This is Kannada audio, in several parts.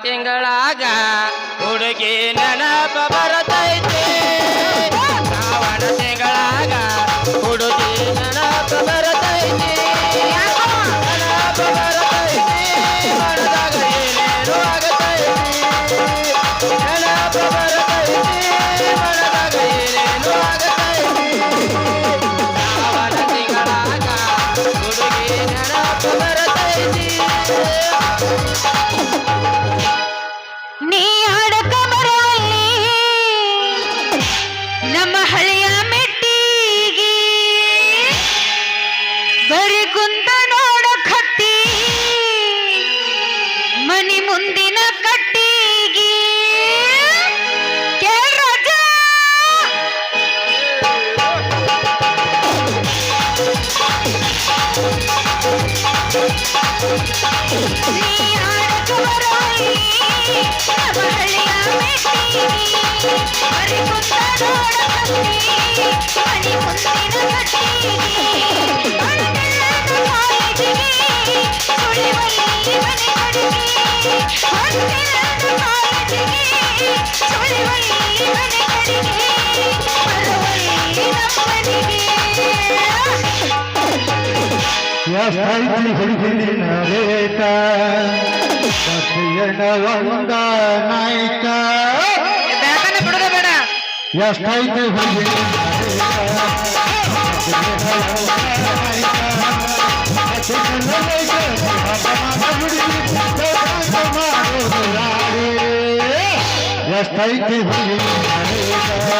ತಿಂಗಳಾಗ ಹುಡುಗಿ ನೆನಪ ಬರತೈತಿ ಶ್ರಾವಣ ತಿಂಗಳಾಗ ಹುಡುಗಿ ನೆನಪ ಬರತೈತಿ ನೆನಪ ಬರತೈತಿ ಮನದಾಗ ಏನೇನು ಆಗತೈತಿ ನೆನಪ ಬರತೈತಿ ಮನದಾಗ ಏನೇನು ಆಗತೈತಿ ಶ್ರಾವಣ ತಿಂಗಳಾಗ ಹುಡುಗಿ ನೆನಪ ಬರತೈತಿ ನೀ ಆಡಕ ಬರಲಿ ನಮ್ಮ ಹಳೆಯ ಮೆಟ್ಟಿಗೆ ಬರಿ ಕುಂತ ನೋಡ ಕತ್ತಿ ಮನಿ ಮುಂದಿನ ಕಟ್ಟಿಗೆ ಕೇಳ್ರಾಜ ನೀ ಆಡಕ ಬರಲಿ ಹಳೆಯ ಮೆಟ್ಟಿಗೆ ಬರಿ ಕುಂತ ನೋಡ ಕತ್ತಿ ಮನಿ ಮುಂದಿನ ಕಟ್ಟಿಗೆ ಕಾಲೇಜಿಗೆ ಸುಳಿವಲ್ಲಿ ಮನೆ ಕಡೆಗೆ ಕಾಲೇಜಿಗೆ ಸುಳಿವಲ್ಲಿ ಮನೆ ಕಡೆಗೆ ಬರುವಲ್ಲಿ ನಮ್ಮನಿಗೆ ಎಷ್ಟೈತಿ ಹುಡುಗಿನ ರೇಟ ಒಂದ ನಾಯ್ಕ ಬೇಕನೆ ಬಿಡೋದ ಬೇಡ ಎಷ್ಟೈತಿ ಹುಡುಗಿನ ಎಷ್ಟೈತಿ ಹುಡುಗಿನ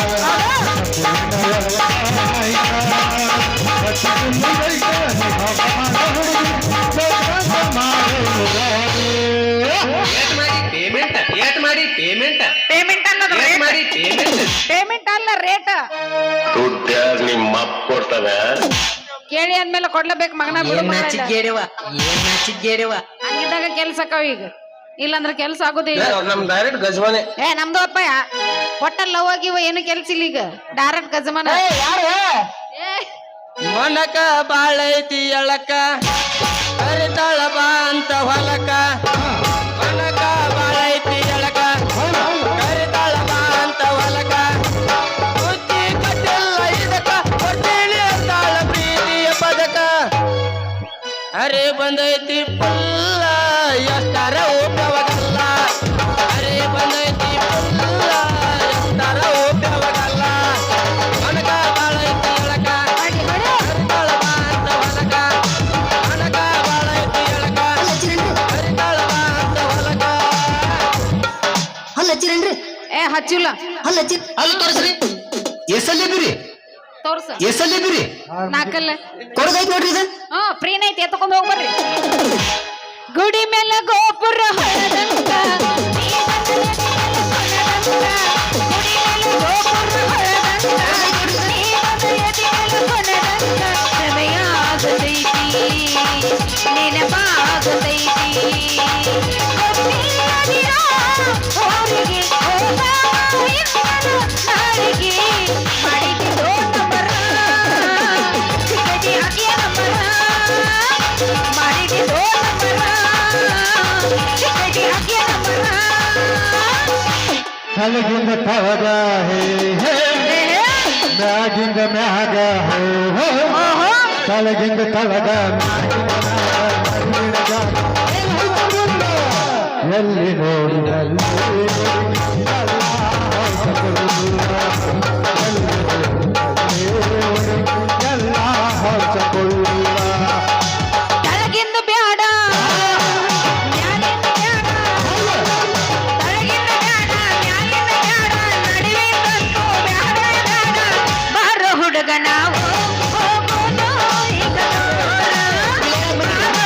ಪೇಮೆಂಟ್ ಅಲ್ಲ ರೇಟ್ ದುಡ್ಡು ನಿಮ್ಮ ಅಪ್ಪ ಕೊಡ್ತಾನೆ ಕೇಳಿ ಅಂದ್ಮೇಲೆ ಕೊಡ್ಲೇಬೇಕು ಮಗನ ಹಂಗಿದ್ದಾಗ ಕೆಲ್ಸ ಅಕ್ಕಾವ ಈಗ ಇಲ್ಲಾಂದ್ರೆ ಕೆಲ್ಸ ಆಗೋದಿಲ್ಲ ನಮ್ ಡೈರೆಕ್ಟ್ ಗಜವಾನೆ ನಮ್ದು ಅಪ್ಪಯ್ಯ ಹೊಟ್ಟಲ್ ಲವ್ ಆಗಿವ ಏನು ಕೆಲ್ಸ ಇಲ್ಲ ಈಗ ಡೈರೆಕ್ಟ್ ಗಜಮಾನ ಮೊನಕ ಬಾಳೈತಿ ಎಳಕ ಕರಿತಾಳ ಬಾ ಅಂತ ಹೊಲಕ ಮೊನಕ ಬಾಳೈತಿ ಎಳಕ ಕರಿತಾಳ ಬಾ ಅಂತ ಹೊಲಕ ಬುದ್ಧಿ ಕಟ್ಟಿಲ್ಲ ಇದಕ್ಕ ಹೊಟ್ಟೆಳಿ ಅಂತಾಳ ಪ್ರೀತಿಯ ಪದಕ ಅರೆ ಬಂದೈತಿ ಪುಲ್ಲ ಎಷ್ಟಾರ ಉಪವಾಗಲ್ಲ ಅರೆ ಬಂದೈತಿ ಪುಲ್ಲ ಎಷ್ಟಾರ ಉಪವಾಗಲ್ಲ ಮೊನಕ ಬಾಳೈತಿ ಎಳಕ ಕರಿತಾಳ ಬಾ ಅಂತ ಹೊಲಕ ಮೊನಕ ಬಾಳೈತಿ ಎಳಕ ಕರಿತಾಳ ಬಾ ಅಂತ ಹೊಲಕ ಹಲ್ಲ ಹಚ್ಚಿರೇನ್ರಿ ಹಚ್ಚಿಲ್ಲ ಹಲ್ಲ ಹಚ್ಚಿ ಅಲ್ಲಿ ತೋರಿಸ್ರಿ ಎಸಲ್ಲಿದ್ದೀರಿ ತೋರ್ಸ ಎಸಲ್ಲಿದ್ದೀರಿ ನಾಕಲ್ಲ ಕೊಡಗೈತ್ ನೋಡ್ರಿ ಇದು ಫ್ರೀನ ಐತಿ ಎತ್ಕೊಂಡ್ ಹೋಗ್ಬರ್ರಿ ಗುಡಿ ಮೇಲೆ ಗೋಪುರ ಹೊಳದಂಗ ನೀ ಬಂದ ಎದೆ ಮೇಲೆ ಗೋಪುರ ಹೊಳದಂಗ ನೀ ಬಂದ ಎದೆ ಮೇಲೆ ಕೊನದಂಗ ಸಮಯ ಆಗದೈತಿ ನೆನಪಾಗದೈತಿ ಗೊತ್ತಿಲ್ಲದಿರೋ ಊರಿಗೆ ಹೋಗಾವ ಇಂದನು ನಾಳಿಗೆ ಮಾಡಿದಿರೋ ನಂಬರ ಸಿಗದಿ ಆಗಿಯ ನಂಬರ ಮಾಡಿದಿರೋ ನಂಬರ ಸಿಗದಿ ಆಗಿಯ ನಂಬರ ತಲಗಿಂದ ತವದ ಹೇ ಹೇ ಮ್ಯಾಗಿಂದ ಮ್ಯಾಗ ಹೋ ಹೋ ತಲಗಿಂದ ತವದ ಎಲ್ಲಿ ನೋಡಿದಲ್ಲಿ ಎಲ್ಲ ಹೊಸಕೊಳ್ಳ ತಳಗಿಂದ ಬ್ಯಾಡ ಮ್ಯಾಲಿಂದ ಬ್ಯಾಡ ತಳಗಿಂದ ಬ್ಯಾಡ ಮ್ಯಾಲಿಂದ ಬ್ಯಾಡ ನಡುವಿಂದಂತೂ ಬ್ಯಾಡ ಬ್ಯಾಡ ಬಾರ ಹುಡುಗ ನಾವು ಹೋಗೋಣ ಈಗ ದೂರ. ಬಾರ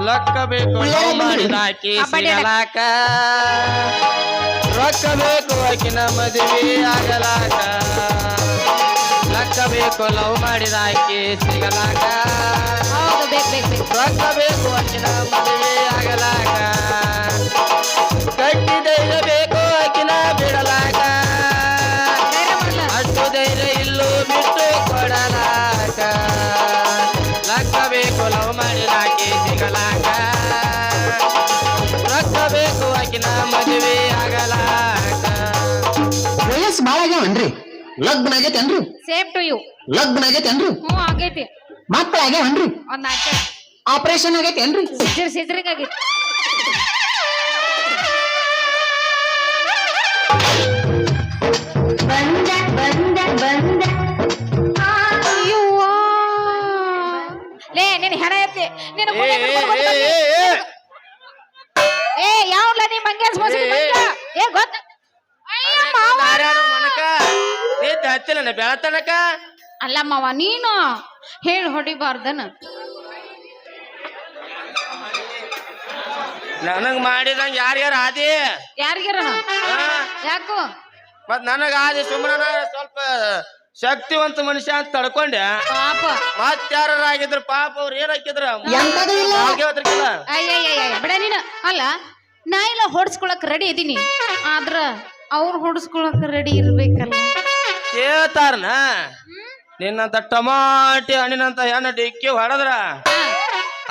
ಲಕ್ಕ ಬೇಕು ಲವ್ ಮಾಡಿದ ಆಕಿ ಸಿಗಲಾಕ ರೊಕ್ಕ ಬೇಕು ಆಕಿನ ಮದುವೆ ಆಗಲಾಕ ಲಕ್ಕ ಬೇಕು ಲವ್ ಮಾಡಿದ ಆಕಿ ಸಿಗಲಾಕ ಹೌದು ಬೇಕು ರೊಕ್ಕ ಬೇಕು ಆಕಿನ ಮದುವೆ ಆಗಲಾಕ ಗಟ್ಟಿ ಧೈರ್ಯ ಬೇಕು ಆಕಿನ ಬಿಡಲಾಕ ಅಷ್ಟು ಧೈರ್ಯ ಇಲ್ಲೂ ಬಿಟ್ಟು ಕೊಡಲಾಕ ಲಕ್ಕ ಬೇಕು ಲವ್ ಮಾಡಿದ ಆಕಿ ಸಿಗಲಾಕ ರೊಕ್ಕ ಬೇಕು ಆಕಿನ ಮದುವೆ ಆಗಲಾಕ ವಯಸ್ಸು ಭಾಳ ಆಗ್ಯಾವನ್ರಿ ಲಗ್ನ ಆಗೈತೇನ್ರಿ ಸೇಮ್ ಟು ಯು ಲಗ್ನ ಆಗೈತೇನ್ರಿ ಆಗೈತಿ ಮಕ್ಕಳ ಆಗ್ಯಾವನ್ರಿ ಒಂದ್ ನಾಲ್ಕು ಆಪರೇಷನ್ ಆಗೈತೇನ್ರಿ ಸಿದ್ರಿಂಗ್ ಆಗೈತಿ ಅಯ್ಯವ್ವ. ಲೇ ನಿನ್ ಹೆಣ ಎತ್ತಿ ನಿನ್ನ ಮುಂದೆ ಹಿಡ್ಕೊಂಡ್ ಬಂದ್ಬಿಡ್ತೀನಿ. ಏ ಯಾವ್ಲ ನೀ ಮಂಗ್ಯಾಸ್ ಮೋಸಡಿ ಮಂಗ್ಯ ಏ ಗೊತ್ತ ಅಯ್ಯ ಮಾವ. ಮನಕ ನಿದ್ದೆ ಹತ್ತಿಲ್ಲ ಬೆಳತನಕ ಅಲ್ಲ ಮಾವ ನೀನು ಹೇಳಿ ಹೊಡಿಬಾರ್ದನ ನನಗ್ ಮಾಡಿದಂಗ ಯಾರ್ಯಾರ ಆದಿ ಯಾರಿಗಾರ ಯಾಕೋ ಮತ್ ನನಗ ಆದಿ ಸುಮ್ಮನ ಸ್ವಲ್ಪ ಶಕ್ತಿವಂತ ಮನುಷ್ಯ ಅಂತ ತಡ್ಕೊಂಡೆ ಪಾಪ ಮತ್ ಯಾರ ಆಗಿದ್ರ ಪಾಪ ಅವ್ರ ಏನ್ ಹಾಕಿದ್ರ ಎಂತದೂ ಇಲ್ಲ. ಅಯ್ಯಯ್ಯ ಬಿಡ ನೀನು ಅಲ್ಲ ನಾ ಇಲ್ಲ ಹೊಡ್ಸ್ಕೊಳಕ್ ರೆಡಿ ಇದೀನಿ ಆದ್ರ ಅವ್ರು ಹೊಡ್ಸ್ಕೊಳಕ್ ರೆಡಿ ಇರ್ಬೇಕಲ್ಲ ಕೇಳ್ತಾರನ ನಿನ್ನಂತ ಟಮಾಟಿ ಹಣ್ಣಿನಂತ ಹೆಣ್ಣು ಡಿಕ್ಕಿ ಹೊಡೆದ್ರ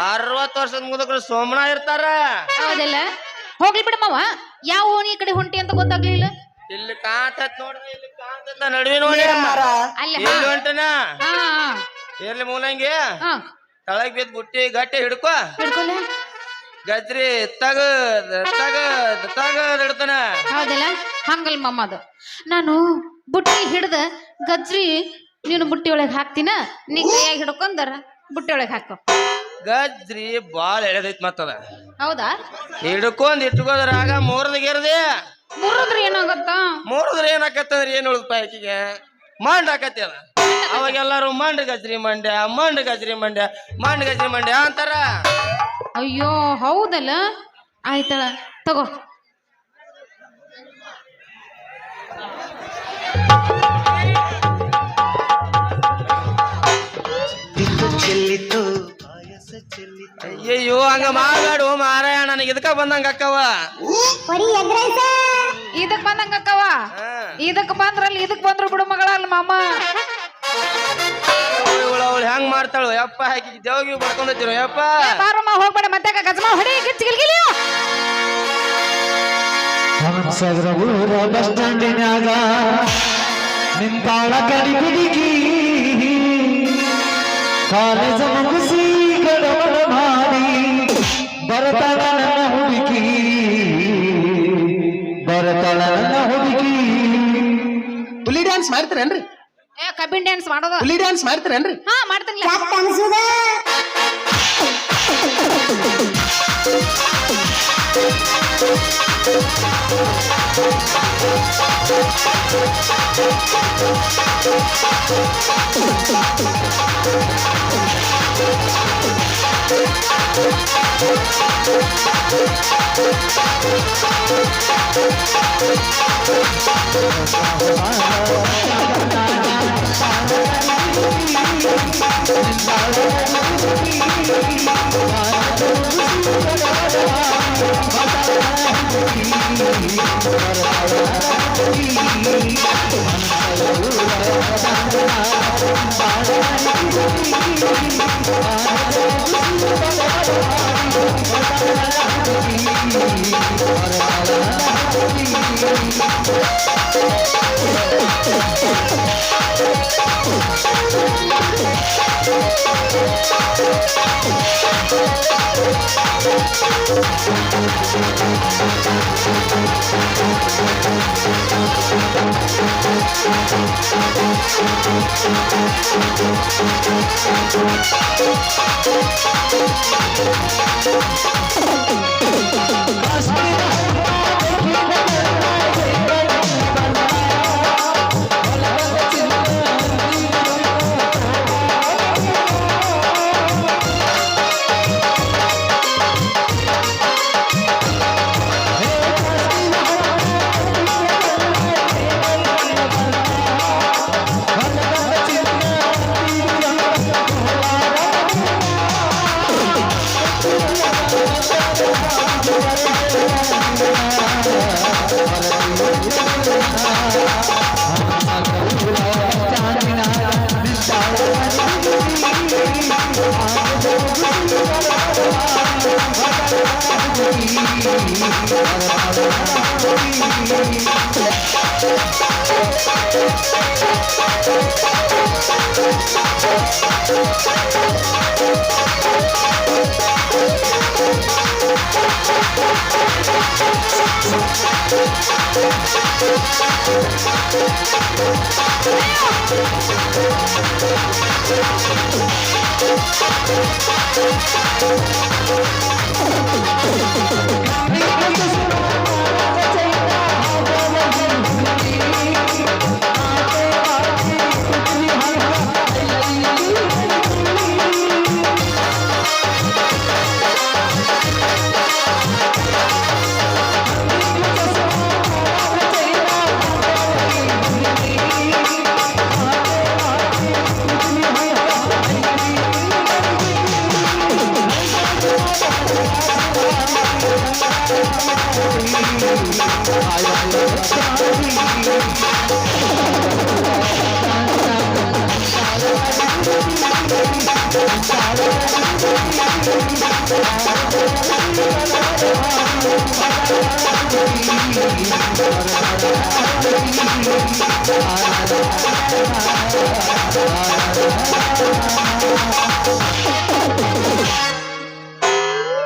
60 ವರ್ಷದ ಮುದುಕರು ಸೋಮನ ಇರ್ತಾರ ಹೌದಲ್ಲ ಹೋಗ್ಲಿ ಬಿಡ ಮಾವ ಯಾವ ಓಣಿ ಕಡೆ ಹೊಂಟಿ ಅಂತ ಗೊತ್ತಾಗ್ಲಿಲ್ಲ ಇಲ್ಲಿ ಕಾಂತತ್ ನೋಡ್ರಿ ಇಲ್ಲಿ ಕಾಂತತ್ ನಡುವೆ ನೋಡಿ ಅಲ್ಲ ಎಲ್ಲಿ ಹೊಂಟನ ಹಾ ಎಲ್ಲಿ ಮೂಲಂಗಿ ಹಾ ತಳಗ್ ಬಿದ್ದ ಬುಟ್ಟಿ ಗಟ್ಟಿ ಹಿಡ್ಕೊ ಹಿಡ್ಕೊಲ್ಲ ಗಜ್ರಿ ತಗದ್ ಹಿಡ್ತಾನ ಹೌದಲ್ಲ ಹಂಗಲ್ ಮಾಮ ಅದು ನಾನು ಬುಟ್ಟಿ ಹಿಡ್ದ ಗಜ್ರಿ ನೀನು ಬುಟ್ಟಿ ಒಳಗೆ ಹಾಕ್ತೀನ ನೀ ಕೈಯಾಗ ಹಿಡ್ಕೊಂಡರ ಬುಟ್ಟಿ ಒಳಗೆ ಹಾಕೋ ಗಜ್ರಿ ಬಾಳ ಎಳೆದೈತ್ ಮತ್ತದ ಹೌದಾ ಹಿಡ್ಕೊಂಡ್ ಇಟ್ಕೋದ್ರಾಗ ಮೂರದಗೇರ್ದೆ ಮುರಿದ್ರೆ ಏನಾಗತ್ತಾ ಮೂರದ್ರ ಏನಾಕತ್ತಂದ್ರ ಏನ್ ಉಳಿದ ಆಕಿಗೆ ಮಂಡ್ ಹಾಕತಿ ಅದ ಅವಾಗೆಲ್ಲಾರು ಮಂಡ್ ಗಜ್ರಿ ಮಂಡ್ಯ ಮಂಡ್ ಗಜ್ರಿ ಮಂಡ್ಯ ಮಂಡ್ ಗಜ್ರಿ ಮಂಡ್ಯ ಅಂತಾರ ಅಯ್ಯೋ ಹೌದಲ್ಲ ಆಯ್ತಳ ತಗೋ ಅಯ್ಯಯ್ಯೋ ಹಂಗ ಮಾಡಬೇಡ ಮಾರಾಯ ನನಗೆ ಇದಕ್ಕ ಬಂದಂಗ ಅಕ್ಕವ ಇದಕ್ ಬಂದಂಗ ಅಕ್ಕವ ಇದಕ್ ಬಂದ್ರಲ್ಲಿ ಇದಕ್ ಬಂದ್ರು ಬಿಡು ಮಗಳಲ್ಲ ಮಾಮ ಅವಳು ಹೆಂಗ್ ಮಾಡ್ತಾಳು ಯಪ್ಪ ಹಾಕಿ ದೇವಗಿ ಬಡ್ಕೊಂಡೈತಿರೋ ಯಪ್ಪ ಬಾರಮ್ಮ ಹೋಗ್ಬೇಡ ಮತ್ತೆ ಗಜಮ ಹೊಡಿ ಗಿಚ್ಚಿಗಿಲ್ಗಿಲಿ ಹಂಸದ್ರ ಊರ ಬಸ್ ಸ್ಟ್ಯಾಂಡಿನ್ಯಾಗ ನಿಂತಾಳ ಕಡಿ ಹುಡುಗಿ ಕಾಲೇಜ ಮುಗಿಸಿ ಗಡಬಡ ಮಾಡಿ ಬರ್ತಾಳ ನನ್ನ ಹುಡುಗಿ ಬರ್ತಾಳ ನನ್ನ ಹುಡುಗಿ ಹುಲಿ ಡ್ಯಾನ್ಸ್ ಮಾಡ್ತೀರೇನ್ರಿ ಏ ಕಬ್ಬಿನ್ ಡ್ಯಾನ್ಸ್ ಮಾಡೋದು ಹುಲಿ ಡ್ಯಾನ್ಸ್ ಮಾಡ್ತೀರೇನ್ರಿ ಹಾ ಮಾಡ್ತೀನಿ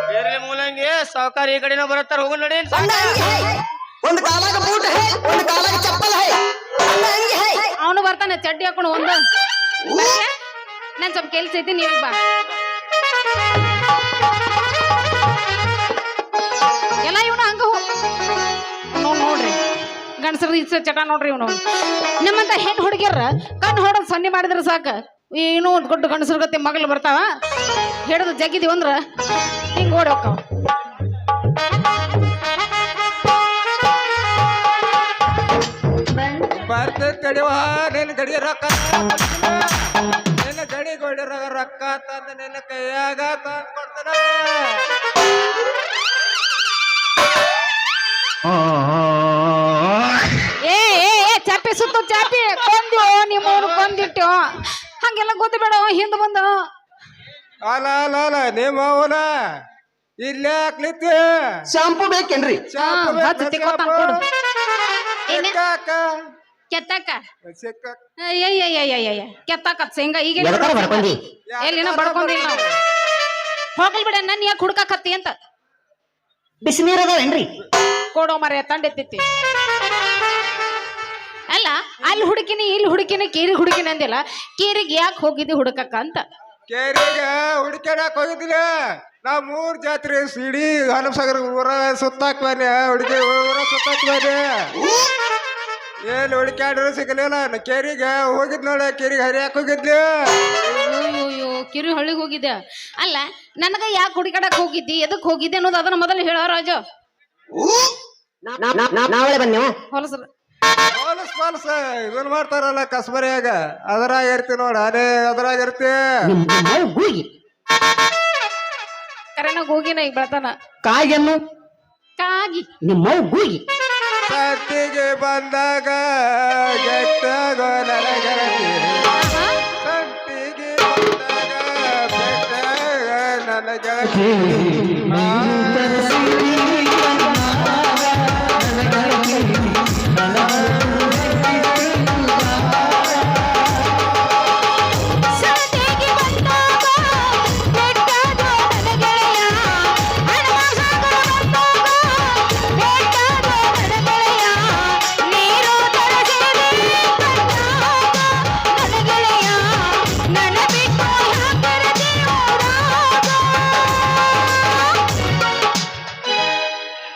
ಬೇರೆ ಮೂಲಂಗಿ ಸಾವುಕಾರ ಈ ಕಡೆನ ಬರುತ್ತಾರ ಹೋಗು ನಡಿ ಒಂದು ಕಾಲಾಗ ಬೂಟ್ ಹೈ ಒಂದು ಕಾಲಾಗ ಚಪ್ಪಲ್ ಹೈ ಅಂದಂಗೆ ಹೈ ಅವನು ಬರ್ತಾನೆ ಚಡ್ಡಿ ಹಾಕೊಂಡು ಒಂದು ನನ್ ಸ್ವಲ್ಪ ಕೆಲ್ಸ ಐತಿ ನೀವ್ ಬಾ ಎಲ್ಲ ಇವನು ಹಂಗ ನೋಡ್ರಿ ಗಂಡಸರ ಇಷ್ಟ ಚಟ ನೋಡ್ರಿ ಇವನು ನಮ್ಮಂತ ಹೆಣ್ಣು ಹುಡುಗಿಯರ ಕಣ್ಣು ಹೊಡೆದ್ ಸೊನ್ನೆ ಮಾಡಿದ್ರೆ ಸಾಕ ಏನು ದೊಡ್ಡ ಗಂಡಸರ ಗತಿ ಮಗಳು ಬರ್ತಾವ ಹಿಡಿದು ಜಗ್ಗಿದೀವಿ ಅಂದ್ರ ಹಿಂಗ್ ಓಡಿ ಹೋಗ್ತಾವ ಬರ್ತದ ಕಡಿವ ನಿನ್ನ ಗಡಿ ರೊಕ್ಕ ನಿನ್ನ ಗಡಿ ಗೋಡಿ ರೊಕ್ಕ ತಂದ ನಿನ್ನ ಕೈಯಾಗ ತಂದ್ ಕೊಡ್ತಾನ ಏ ಚಾಪಿ ಸುತ್ತು ಚಾಪಿ ಕೊಂದ್ಯೋ ನಿಮ್ಮವ್ರು ಕೊಂದಿಟ್ಟು ಹಂಗೆಲ್ಲ ಗೊತ್ತು ಬೇಡ ಹಿಂದ್ ಬಂದ ಅಲ್ಲ ಅಲ್ಲ ಅಲ್ಲ ನಿಮ್ಮ ಅವನ ಇಲ್ಲೇ ಹಾಕ್ಲಿತ್ತು ಶಾಂಪೂ ಬೇಕೇನ್ರಿ ಕೆತ್ತಾಕ ಕೆತ್ತಾಕ ಶೇಂಗಾ ಈಗ ಎಲ್ಲಿನ ಬಡ್ಕೊಂಡಿಲ್ಲ ನಾವು ಹೋಗಲ್ ಬಿಡ ನನ್ ಯಾಕೆ ಹುಡ್ಕಾಕತ್ತಿ ಅಂತ ಬಿಸಿ ನೀರ್ ಅದಾವೇನ್ರಿ ಕೊಡೋ ಮರ ತಂಡೆತ್ತೈತಿ ಅಲ್ಲ ಅಲ್ಲಿ ಹುಡುಕಿನಿ ಇಲ್ಲಿ ಹುಡುಕಿನಿ ಕೀರಿ ಹುಡುಕಿನಿ ಅಂದಿಲ್ಲ ಕೀರಿಗೆ ಯಾಕೆ ಹೋಗಿದ್ದಿ ಹುಡುಕಕ್ಕ ಅಂತ ಕೇರಿಗ ಹುಡುಕ್ಯಾಡಕ್ ಹೋಗಿದ್ದಿಲ್ಲ ನಾ 3 ಜಾತ್ರೆ ಸಿಡಿ ಹನುಮಸಾಗರ ಊರ ಸುತ್ತಾಕ್ ಬನ್ನಿ ಹುಡುಗಿ ಊರ ಸುತ್ತಾಕ್ ಬನ್ನಿ ಏನ್ ಹುಡುಕ್ಯಾಡ್ರು ಸಿಗಲಿಲ್ಲ ಕೇರಿಗೆ ಹೋಗಿದ್ ನೋಡ ಕೇರಿಗೆ ಹರಿಯಾಕ್ ಹೋಗಿದ್ಲಿ ಅಯ್ಯೋ ಕಿರಿ ಹಳ್ಳಿಗೆ ಹೋಗಿದ್ದೆ ಅಲ್ಲ ನನಗ ಯಾಕೆ ಹುಡುಕಾಡಕ್ ಹೋಗಿದ್ದಿ ಎದಕ್ ಹೋಗಿದ್ದೆ ಅನ್ನೋದು ಅದನ್ನ ಮೊದಲು ಹೇಳೋ ರಾಜು ನಾವಳೆ ಬನ್ನಿ ಹೊಲಸ್ರ ಹೊಲಸ್ ಇದನ್ ಮಾಡ್ತಾರಲ್ಲ ಕಸ್ಬರಿಯಾಗ ಅದ್ರಾಗ ಇರ್ತಿ ನೋಡ ಅದೇ ಅದ್ರಾಗ ಇರ್ತಿ ಕರೆನಾಗ ಹೋಗಿನ ಈಗ ಬೆಳತಾನ ಕಾಯನ್ನು ಕಾಗಿ ನಿಮ್ಮ ಗೂಗಿ ಸಂತಿಗೆ ಬಂದಾಗ ಗೆಟ್ಟಾಗ ನನಗೆಳತಿ ಸಂತಿಗೆ ಬಂದಾಗ ಬೆಟ್ಟಾಗ ನನ್ನ ಗೆಳತಿ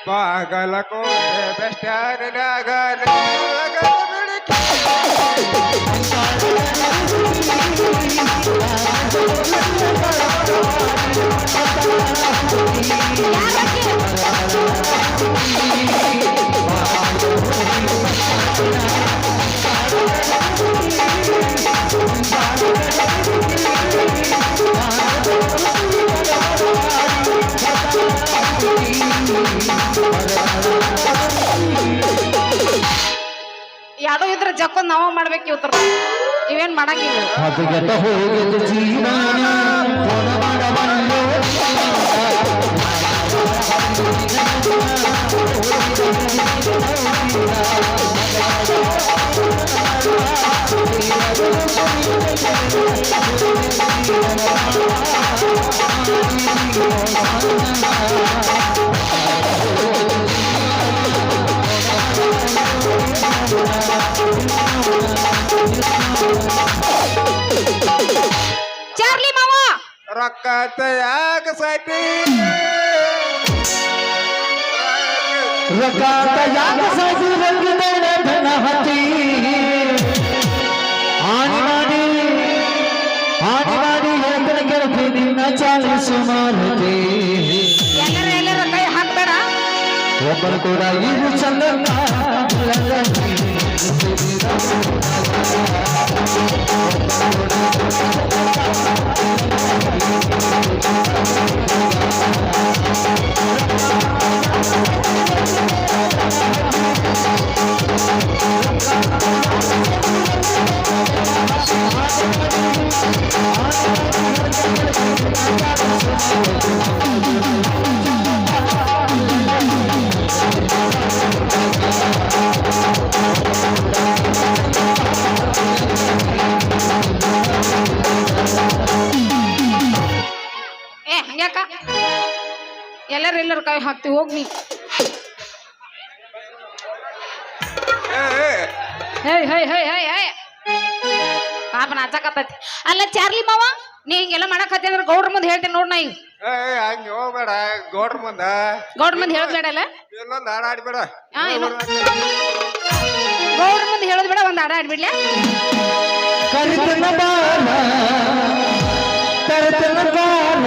ಬಾಗಲಕೋಟೆ ಬಸ್ ಸ್ಟ್ಯಾಂಡ್ನಾಗ ಯಾವ್ದೋ ಇದ್ರ ಜಕ್ಕೊಂದ್ ನಾವ ಮಾಡ್ಬೇಕು ಇವತ್ತರ ಇವೇನ್ ಮಾಡಂಗಿಲ್ಲ ರೊಕ್ಕ ಅಂತ ಯಾಕೆ ಸಾಯ್ತಿ ರಕಾತ ಯಾಕ ಸಾಧು ರಂಗಿನ ಧನ ಹತ್ತಿ ಹಾನಿ ಮಾಡಿ ಹೇಳ್ತಾನೆ ಗೆಳತಿ ನಿನ್ನ ಚಾಲಿಸು ಮಾರುತಿ ಎಲ್ಲರ ಕೈ ಹಾಕ್ಬೇಡ. ಒಬ್ಬರು ಕೂಡ ಇದು ಚಂದ ಹಂಗ್ಯಾಕ ಎಲ್ಲರ ಕೈ ಹಾಕ್ತಿ ಹೋಗ್ ನೀ. ಪಾಪ ನಾಚಕತ್ತೈತಿ. ಅಲ್ಲ ಚಾರ್ಲಿ ಮಾವ, ನೀ ಹಿಂಗೆಲ್ಲ ಮಾಡಕತ್ತಿ ಅಂದ್ರೆ ಗೌಡ್ರ ಮುಂದೆ ಹೇಳ್ತೇನೆ ನೋಡ್ ನಾ ಈಗ. ಹಂಗೆ ಹೋಗ್ಬೇಡ ಗೌಡ್ರ ಮುಂದ ಗೌಡ್ರ ಮುಂದೆ ಹೇಳೋದ್ ಬೇಡ ಅಲ್ಲ. ಇಲ್ಲೊಂದು ಹಾಡ ಆಡ್ಬೇಡ ಗೌಡ್ರ ಮುಂದೆ ಹೇಳೋದ್ ಬೇಡ, ಒಂದ್ ಹಾಡ ಆಡ್ಬಿಡ್ಲೆ. ಕರಿತನ ಬಾಲ ತರತನ ಬಾಲ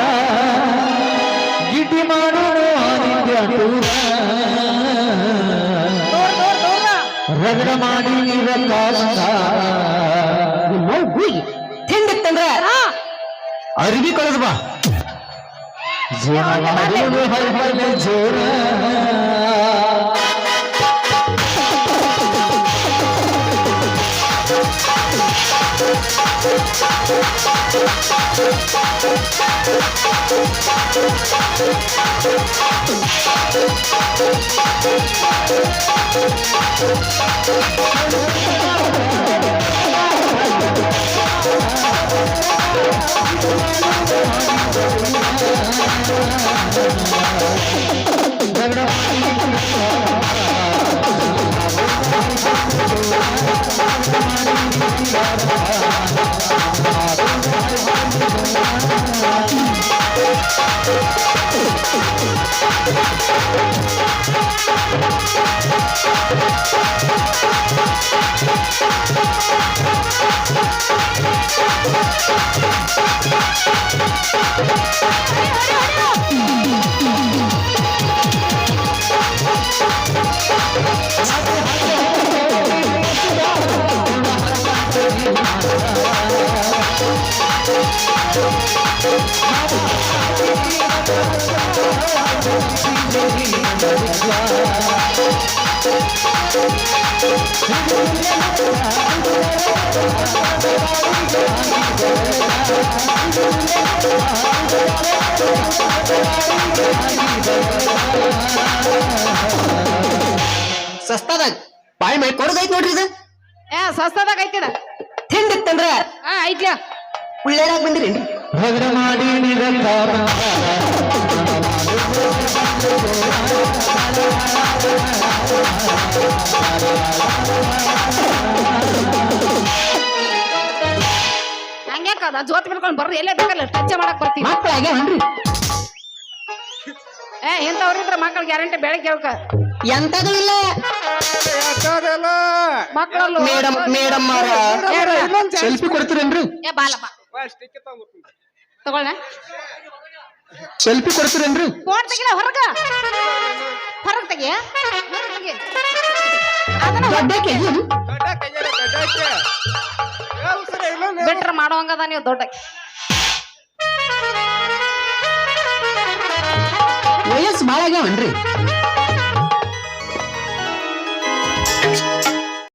ಗಿಟಿ ಮಾಡೋಣ ಆದಿತ್ಯ ಟೂರ ರಗಡ ಮಾಡಿ ನೀರ ಕಾಷ್ಟ ತಿಂದಿತ್ತಂದ್ರ ಅರಿವಿ ಕಳೆದ ಬಾ ಜೋರ ಸಸ್ತಾದಾಗ ಬಾಯಿ ಮಾಡಿ ಕೊಡೋದೈತ್ ನೋಡ್ರಿ ಇದು. ಸಸ್ತದಾಗ ಐತಿದ. ತಿಂದಿತ್ತಂದ್ರ ಐತ್ಲ ಉಳ್ಳೇರಾಗ ಬಂದಿರೇನ್ರಿ? ರಗಡ ಮಾಡಿ ನೀರ ಹಂಗ್ಯಾಕದ ಜೋತ್ ಬಿಡ್ಕೊಂಡು ಬರ್ರಿ, ಎಲ್ಲೇ ಬೇಕಲ್ಲ ಟಚ್ ಮಾಡಕ್ ಬರ್ತೀವಿ. ಮಕ್ಕಳಾಗ್ಯಾವನ್ರಿ? ಎಂತವ್ರಿದ್ರ ಮಕ್ಕಳು ಗ್ಯಾರಂಟಿ ಬೆಳಗ್ಗೆ ಕೇಳ್ಕ. ಎಂತದೂ ಇಲ್ಲ ಮಕ್ಕಳಲ್ಲ ಮೇಡಮ್ ಸೆಲ್ಫಿ ಕೊಡ್ತೀರೇನ್ರಿ? ಬಾಲ ಬಾ ತಗೊಳ್ಳ. ಸೆಲ್ಫಿ ಕೊಡ್ತೀರೇನ್ರಿ? ಫೋನ್ ತೆಗಿಲ ಹೊರಗ ತೆಗಿಯ ಬಿಟ್ರ ಮಾಡೋಂಗದ ನೀವು ದೊಡ್ಡ ವಯಸ್ಸು ಬಾಳ ಆಗ್ಯಾವನ್ರಿ?